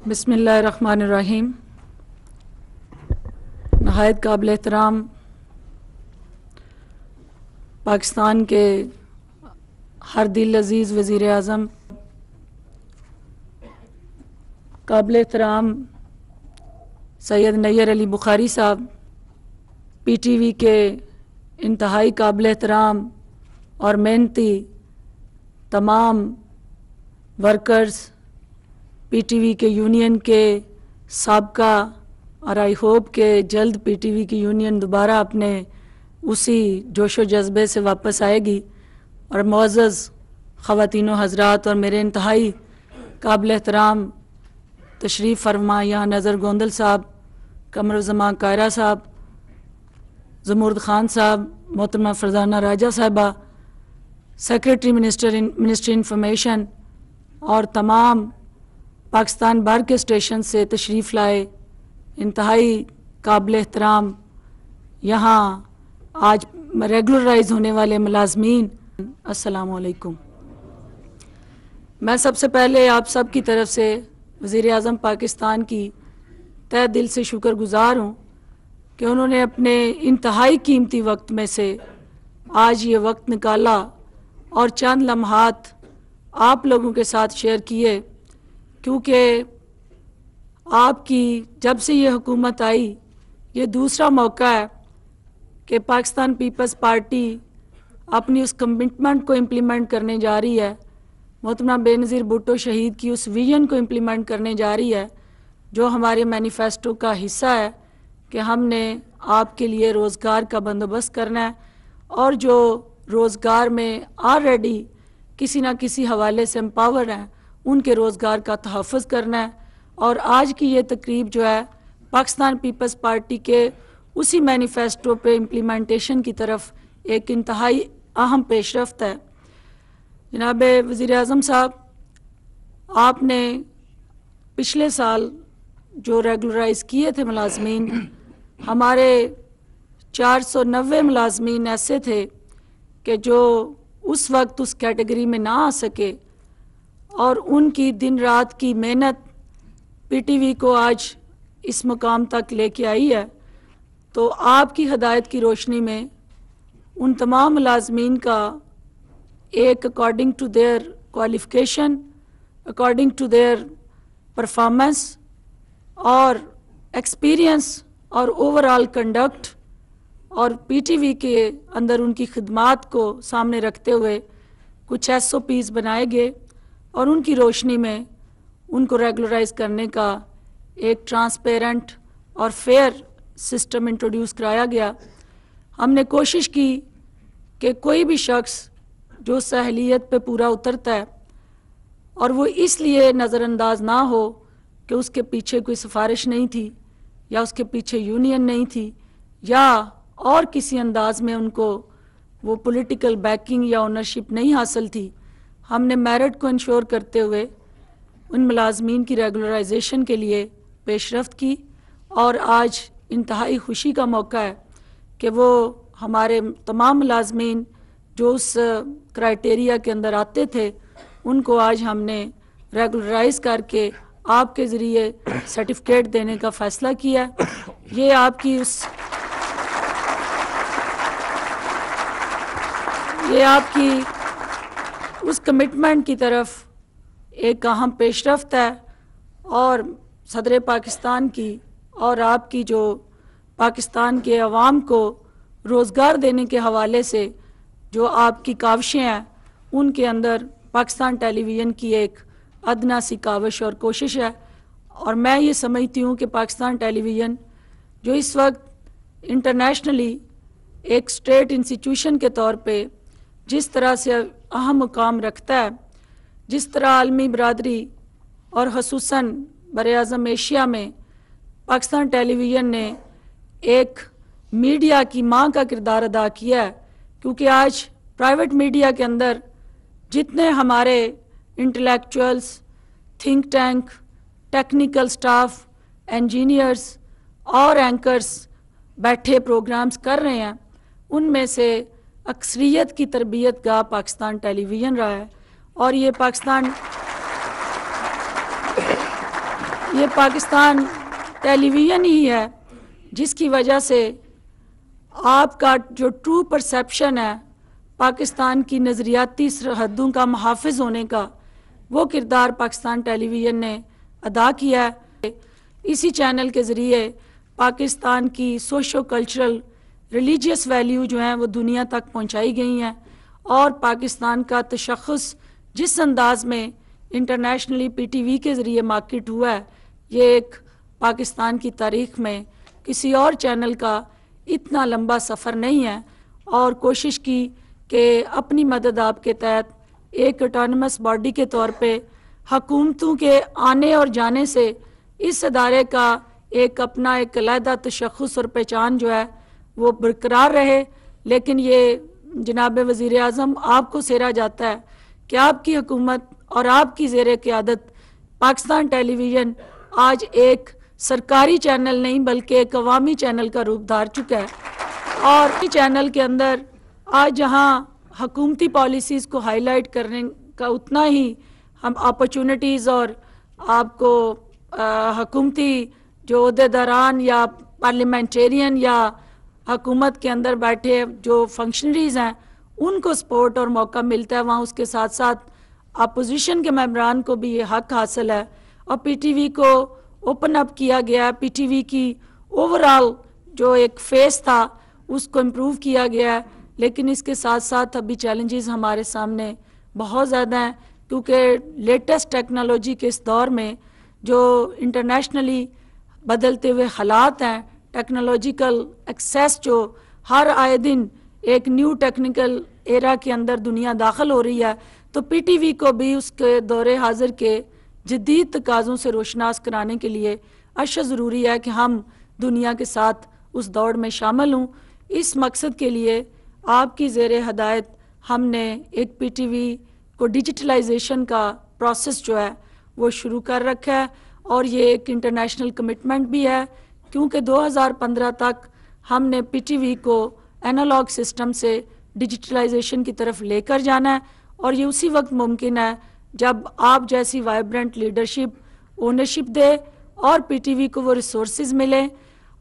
बिस्मिल्लाहिर्रहमानिर्रहीम। नहायत काबिल एहतराम पाकिस्तान के हर दिल अज़ीज़ वज़ीर आज़म, काबिल एहतराम सैयद नैयर अली बुखारी साहब, PTV के इंतहाई काबिल एहतराम और मेहनती तमाम वर्कर्स, PTV के यूनियन के साबका और आई होप के जल्द PTV की यूनियन दोबारा अपने उसी जोशो जज्बे से वापस आएगी, और मुअज़्ज़ज़ ख़वातीनो हज़रात और मेरे इंतहाई काबिल एहतराम तशरीफ़ फरमा यहाँ नज़र गोंदल साहब, कमरुज़्ज़मान कायरा साहब, ज़मुर्द ख़ान साहब, मोहतरमा फरजाना राजा साहिबा, सेक्रेटरी मिनिस्ट्री इंफॉर्मेशन और तमाम पाकिस्तान बाहर के स्टेशन से तशरीफ़ लाए इंतहाई काबिल एहतराम यहाँ आज रेगुलराइज होने वाले मुलाज़मीन, अस्सलामु अलैकुम। मैं सबसे पहले आप सब की तरफ से वज़ीर आज़म पाकिस्तान की तहे दिल से शुक्रगुज़ार हूँ कि उन्होंने अपने इंतहाई कीमती वक्त में से आज ये वक्त निकाला और चंद लम्हात आप लोगों के साथ शेयर किए, क्योंकि आपकी जब से ये हुकूमत आई ये दूसरा मौका है कि पाकिस्तान पीपल्स पार्टी अपनी उस कमिटमेंट को इम्प्लीमेंट करने जा रही है, मोहतरमा बेनज़ीर भुट्टो शहीद की उस विजन को इम्प्लीमेंट करने जा रही है जो हमारे मैनिफेस्टो का हिस्सा है कि हमने आपके लिए रोज़गार का बंदोबस्त करना है, और जो रोज़गार में ऑलरेडी किसी न किसी हवाले से एम्पावर हैं उनके रोज़गार का तहफ़्फ़ुज़ करना है। और आज की ये तकरीब जो है पाकिस्तान पीपल्स पार्टी के उसी मैनिफेस्टो पे इम्प्लीमेंटेशन की तरफ एक इंतहाई अहम पेशरफ्त है। जनाब वज़ीर आज़म साहब, आपने पिछले साल जो रेगुलराइज़ किए थे मुलाज़मीन, हमारे 490 मुलाज़मीन ऐसे थे कि जो उस वक्त उस कैटेगरी में ना आ सके, और उनकी दिन रात की मेहनत PTV को आज इस मुकाम तक लेके आई है। तो आपकी हदायत की रोशनी में उन तमाम मुलाज़मीन का एक according to their qualification, according to their performance और एक्सपीरियंस और ओवरऑल कंडक्ट और PTV के अंदर उनकी खिदमात को सामने रखते हुए कुछ SOPs बनाए गए, और उनकी रोशनी में उनको रेगुलराइज करने का एक ट्रांसपेरेंट और फेयर सिस्टम इंट्रोड्यूस कराया गया। हमने कोशिश की कि कोई भी शख्स जो सहलियत पे पूरा उतरता है और वो इसलिए नज़रअंदाज ना हो कि उसके पीछे कोई सिफारिश नहीं थी या उसके पीछे यूनियन नहीं थी या और किसी अंदाज में उनको वो पॉलिटिकल बैकिंग या ओनरशिप नहीं हासिल थी। हमने मेरिट को इंश्योर करते हुए उन मुलाज़मीन की रेगुलराइजेशन के लिए पेशरफ्त की, और आज इंतहाई खुशी का मौका है कि वो हमारे तमाम मुलाज़मीन जो उस क्राइटेरिया के अंदर आते थे उनको आज हमने रेगुलराइज करके आपके ज़रिए सर्टिफिकेट देने का फ़ैसला किया। ये आपकी उस कमिटमेंट की तरफ एक अहम पेशरफ्त है, और सदर पाकिस्तान की और आपकी जो पाकिस्तान के अवाम को रोज़गार देने के हवाले से जो आपकी काविशें हैं उनके अंदर पाकिस्तान टेलीविज़न की एक अदना सी काविश और कोशिश है। और मैं ये समझती हूँ कि पाकिस्तान टेलीविज़न जो इस वक्त इंटरनेशनली एक स्टेट इंस्टीट्यूशन के तौर पे जिस तरह से अहम मुकाम रखता है, जिस तरह आलमी बरादरी और ख़ुसूसन बर-ए-आज़म एशिया में पाकिस्तान टेलीविज़न ने एक मीडिया की माँ का किरदार अदा किया है, क्योंकि आज प्राइवेट मीडिया के अंदर जितने हमारे intellectuals, think tank, technical staff, engineers और एंकर्स बैठे प्रोग्राम्स कर रहे हैं, उनमें से अक्सरियत की तरबियत गाह पाकिस्तान टेलीविज़न रहा है। और ये पाकिस्तान ये पाकिस्तान टेलीविज़न ही है जिसकी वजह से आपका जो ट्रू परसेप्शन है पाकिस्तान की नज़रियाती सरहदों का मुहाफ़िज़ होने का, वो किरदार पाकिस्तान टेलीविज़न ने अदा किया है। इसी चैनल के ज़रिए पाकिस्तान की सोशो कल्चरल रिलीजियस वैल्यू जो हैं वो दुनिया तक पहुंचाई गई हैं और पाकिस्तान का तशख़्ख़ुस जिस अंदाज़ में इंटरनेशनली पीटीवी के ज़रिए मार्केट हुआ है, ये एक पाकिस्तान की तारीख़ में किसी और चैनल का इतना लंबा सफ़र नहीं है। और कोशिश की कि अपनी मदद आपके तहत एक ऑटोनमस बॉडी के तौर पे हुकूमतों के आने और जाने से इस अदारे का एक अपना एक अलहदा तशख़्ख़ुस और पहचान जो है वो बरकरार रहे। लेकिन ये जनाब वज़ीर आज़म आपको सेरा जाता है कि आपकी हुकूमत और आपकी ज़ेर क़यादत पाकिस्तान टेलीविज़न आज एक सरकारी चैनल नहीं बल्कि एक अवामी चैनल का रूप धार चुका है। और इस चैनल के अंदर आज जहाँ हुकूमती पॉलिसीज़ को हाईलाइट करने का उतना ही हम अपॉर्चुनिटीज़ और आपको हुकूमती जो अहदेदारान या पार्लियामेंटेरियन या हुकूमत के अंदर बैठे जो फंक्शनरीज़ हैं उनको सपोर्ट और मौका मिलता है, वहाँ उसके साथ साथ अपोजिशन के मेंबरान को भी ये हक हासिल है। और पीटीवी को ओपन अप किया गया, पीटीवी की ओवरऑल जो एक फेस था उसको इम्प्रूव किया गया है। लेकिन इसके साथ साथ अभी चैलेंजेस हमारे सामने बहुत ज़्यादा हैं, क्योंकि लेटेस्ट टेक्नोलॉजी के इस दौर में जो इंटरनेशनली बदलते हुए हालात हैं, टेक्नोलॉजिकल एक्सेस जो हर आए दिन एक न्यू टेक्निकल एरा के अंदर दुनिया दाखिल हो रही है, तो पीटीवी को भी उसके दौरे हाजिर के जदीद तकाज़ों से रोशनास कराने के लिए अशद ज़रूरी है कि हम दुनिया के साथ उस दौड़ में शामिल हों। इस मकसद के लिए आपकी ज़ेरे हदायत हमने एक पीटीवी को डिजिटलाइजेशन का प्रोसेस जो है वो शुरू कर रखा है और ये एक इंटरनेशनल कमिटमेंट भी है, क्योंकि 2015 तक हमने पीटीवी को एनालॉग सिस्टम से डिजिटलाइजेशन की तरफ लेकर जाना है। और ये उसी वक्त मुमकिन है जब आप जैसी वाइब्रेंट लीडरशिप ओनरशिप दे और पीटीवी को वो रिसोर्सेज मिले।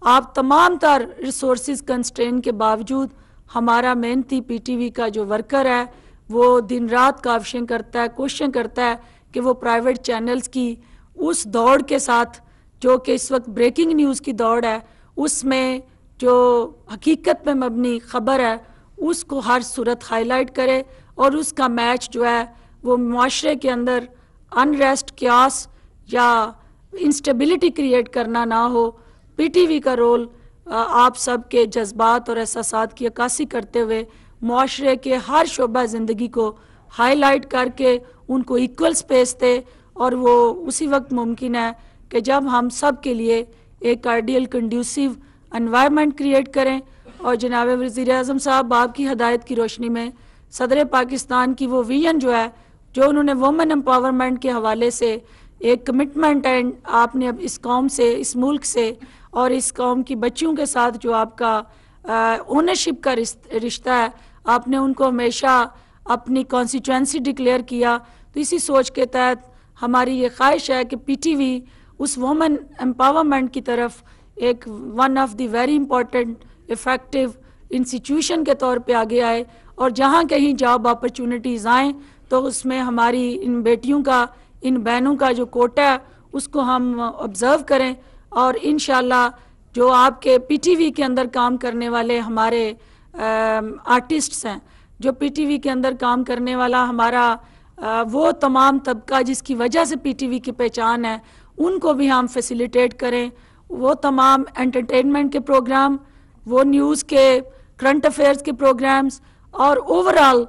आप तमाम तर रिसोर्सेज कंस्ट्रेन के बावजूद हमारा मेहनती पीटीवी का जो वर्कर है वो दिन रात काविशें करता है, कोशिशें करता है कि वो प्राइवेट चैनल्स की उस दौड़ के साथ जो कि इस वक्त ब्रेकिंग न्यूज़ की दौड़ है, उसमें जो हकीकत पे मबनी ख़बर है उसको हर सूरत हाईलाइट करे और उसका मैच जो है वो मुआशरे के अंदर अनरेस्ट, क्यास या इंस्टेबिलिटी क्रिएट करना ना हो। पीटीवी का रोल आप सब के जज्बात और एहसासात की अक्कासी करते हुए मुआशरे के हर शोबा ज़िंदगी को हाईलाइट करके उनको इक्वल स्पेस दे। और वो उसी वक्त मुमकिन है कि जब हम सब के लिए एक आइडियल कंड्यूसिव एनवायरनमेंट क्रिएट करें। और जनाब वज़ीर आज़म साहब आपकी हदायत की रोशनी में सदर पाकिस्तान की वो विजन जो है, जो उन्होंने वुमेन एम्पावरमेंट के हवाले से एक कमिटमेंट है आपने अब इस कौम से, इस मुल्क से और इस कौम की बच्चियों के साथ जो आपका ओनरशिप का रिश्ता है, आपने उनको हमेशा अपनी कॉन्स्टिट्यूएंसी डिक्लेयर किया। तो इसी सोच के तहत हमारी ये ख्वाहिश है कि पीटीवी उस वुमेन एम्पावरमेंट की तरफ एक one of the very important effective institution के तौर पे आगे आए और जहाँ कहीं जॉब अपॉर्चुनिटीज़ आएँ तो उसमें हमारी इन बेटियों का, इन बहनों का जो कोटा है उसको हम ऑब्ज़र्व करें। और इंशाल्लाह जो आपके पीटीवी के अंदर काम करने वाले हमारे आर्टिस्ट्स हैं, जो पीटीवी के अंदर काम करने वाला हमारा वो तमाम तबका जिसकी वजह से पीटीवी की पहचान है, उनको भी हम फैसिलिटेट करें। वो तमाम एंटरटेनमेंट के प्रोग्राम, वो न्यूज़ के, करंट अफेयर्स के प्रोग्राम्स और ओवरऑल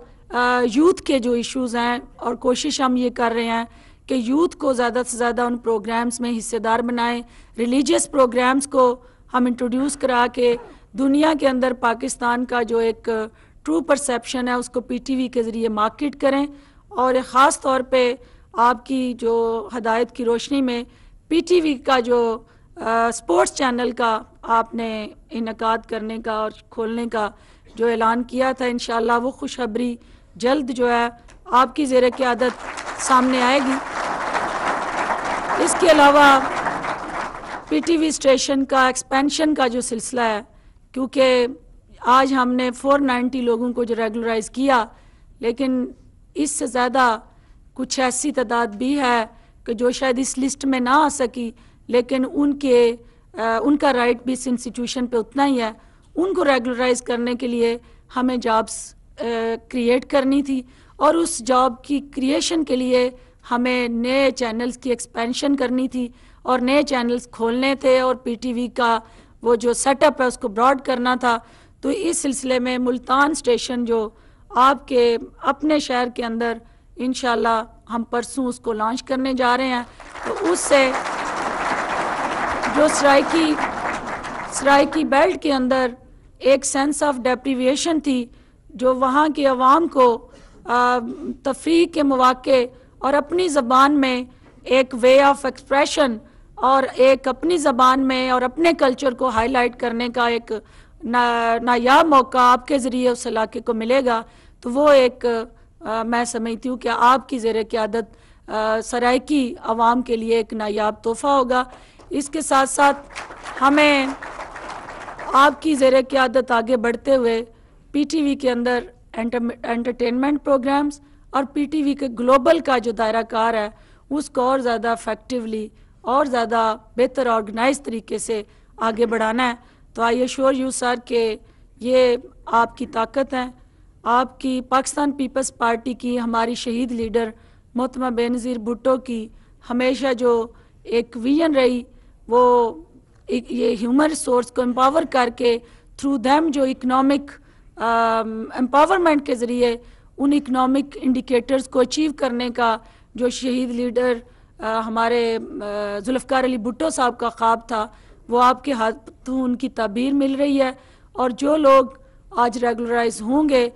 यूथ के जो इश्यूज़ हैं, और कोशिश हम ये कर रहे हैं कि यूथ को ज़्यादा से ज़्यादा उन प्रोग्राम्स में हिस्सेदार बनाएं। रिलीजियस प्रोग्राम्स को हम इंट्रोड्यूस करा के दुनिया के अंदर पाकिस्तान का जो एक ट्रू परसेप्शन है उसको पीटीवी के ज़रिए मार्केट करें। और ख़ास तौर पे आपकी जो हदायत की रोशनी में पीटीवी का जो स्पोर्ट्स चैनल का आपने इनकाद करने का और खोलने का जो ऐलान किया था, इंशाल्लाह वो खुशखबरी जल्द जो है आपकी ज़ेर क़यादत सामने आएगी। इसके अलावा पीटीवी स्टेशन का एक्सपेंशन का जो सिलसिला है, क्योंकि आज हमने 490 लोगों को जो रेगुलराइज़ किया, लेकिन इससे ज़्यादा कुछ ऐसी तादाद भी है कि जो शायद इस लिस्ट में ना आ सकी, लेकिन उनका राइट भी इस इंस्टीट्यूशन पे उतना ही है। उनको रेगुलराइज करने के लिए हमें जॉब्स क्रिएट करनी थी, और उस जॉब की क्रिएशन के लिए हमें नए चैनल्स की एक्सपेंशन करनी थी और नए चैनल्स खोलने थे, और पीटीवी का वो जो सेटअप है उसको ब्रॉड करना था। तो इस सिलसिले में मुल्तान स्टेशन जो आपके अपने शहर के अंदर इंशाल्लाह हम परसों उसको लॉन्च करने जा रहे हैं, तो उससे जो सराइकी बेल्ट के अंदर एक सेंस ऑफ डेप्रिविएशन थी, जो वहाँ की आवाम को तफरीह के मौके और अपनी ज़बान में एक वे ऑफ एक्सप्रेशन और एक अपनी ज़बान में और अपने कल्चर को हाईलाइट करने का एक नायाब मौका आपके ज़रिए उस इलाके को मिलेगा। तो वो एक मैं समझती हूँ कि आपकी ज़ेर क़यादत सराइकी आवाम के लिए एक नायाब तोहफ़ा होगा। इसके साथ साथ हमें आपकी ज़ेर क़यादत आगे बढ़ते हुए पीटीवी के अंदर एंटरटेनमेंट प्रोग्राम्स और पीटीवी के ग्लोबल का जो दायरा कार है उसको और ज़्यादा इफेक्टिवली और ज़्यादा बेहतर ऑर्गेनाइज तरीके से आगे बढ़ाना है। तो आई एश्योर यू सर कि ये आपकी ताकत है, आपकी पाकिस्तान पीपल्स पार्टी की, हमारी शहीद लीडर मोहतरमा बेनज़ीर भुट्टो की हमेशा जो एक विजन रही, वो ये ह्यूमन रिसोर्स को एम्पावर करके थ्रू देम जो इकनॉमिक एम्पावरमेंट के ज़रिए उन इकनॉमिक इंडिकेटर्स को अचीव करने का जो शहीद लीडर हमारे जुल्फ़िकार अली भुट्टो साहब का ख्वाब था, वो आपके हाथों उनकी ताबीर मिल रही है। और जो लोग आज रेगुलराइज होंगे,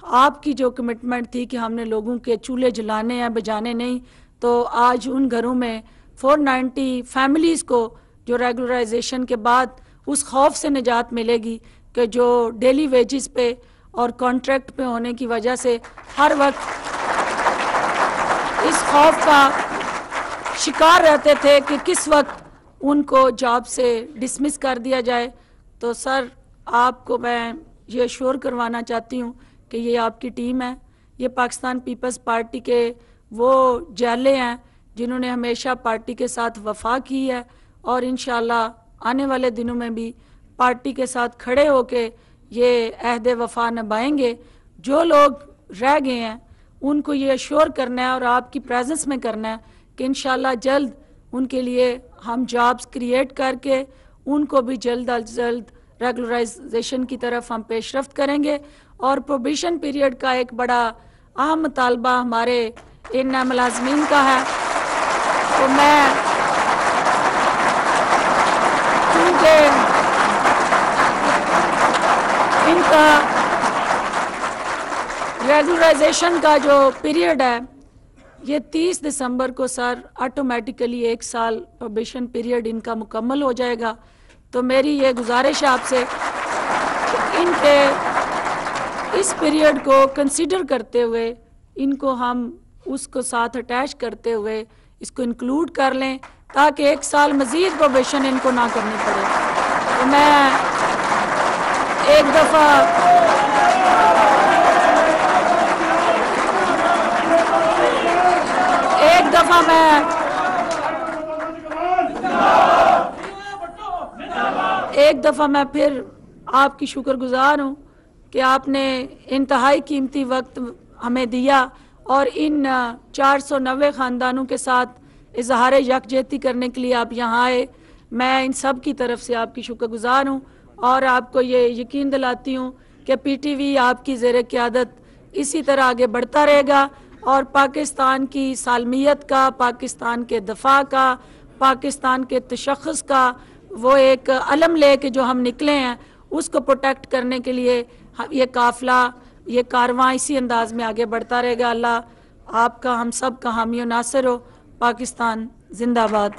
आपकी जो कमिटमेंट थी कि हमने लोगों के चूल्हे जलाने हैं बजाने नहीं, तो आज उन घरों में 490 फैमिलीज़ को जो रेगुलराइजेशन के बाद उस खौफ से निजात मिलेगी कि जो डेली वेजेस पे और कॉन्ट्रैक्ट पे होने की वजह से हर वक्त इस खौफ का शिकार रहते थे कि किस वक्त उनको जॉब से डिसमिस कर दिया जाए। तो सर, आपको मैं ये श्योर करवाना चाहती हूँ कि ये आपकी टीम है, ये पाकिस्तान पीपल्स पार्टी के वो जाले हैं जिन्होंने हमेशा पार्टी के साथ वफा की है, और इंशाल्लाह आने वाले दिनों में भी पार्टी के साथ खड़े होके ये अहद वफा निभाएंगे। जो लोग रह गए हैं उनको ये अश्योर करना है और आपकी प्रेजेंस में करना है कि इंशाल्लाह जल्द उनके लिए हम जॉब्स क्रिएट करके उनको भी जल्द अज जल्द रेगुलराइजेशन की तरफ हम पेशरफ्त करेंगे। और प्रोबिशन पीरियड का एक बड़ा अहम मुतालबा हमारे इन मुलाजमीन का है, तो मैं चूँकि इनका रेगुलराइजेशन का जो पीरियड है ये 30 दिसंबर को सर ऑटोमेटिकली 1 साल प्रोबेशन पीरियड इनका मुकम्मल हो जाएगा। तो मेरी ये गुजारिश है आपसे कि इनके इस पीरियड को कंसीडर करते हुए इनको हम उसको साथ अटैच करते हुए इसको इंक्लूड कर लें, ताकि 1 साल मज़ीद प्रोबेशन इनको ना करनी पड़े। तो मैं एक दफ़ा मैं फिर आपकी शुक्रगुजार हूँ कि आपने इंतहाई कीमती वक्त हमें दिया और इन 490 ख़ानदानों के साथ इजहार यकजहती करने के लिए आप यहाँ आए। मैं इन सब की तरफ से आपकी शुक्रगुजार हूँ और आपको ये यकीन दिलाती हूँ कि पीटीवी आपकी ज़ेर क़यादत इसी तरह आगे बढ़ता रहेगा और पाकिस्तान की सालमियत का, पाकिस्तान के दफा का, पाकिस्तान के तशख़्ख़ुस का वो एक अलम लेके जो हम निकले हैं उसको प्रोटेक्ट करने के लिए ये काफ़िला, ये कारवां इसी अंदाज में आगे बढ़ता रहेगा। अल्लाह आपका हम सब का हामी नासिर हो। पाकिस्तान जिंदाबाद।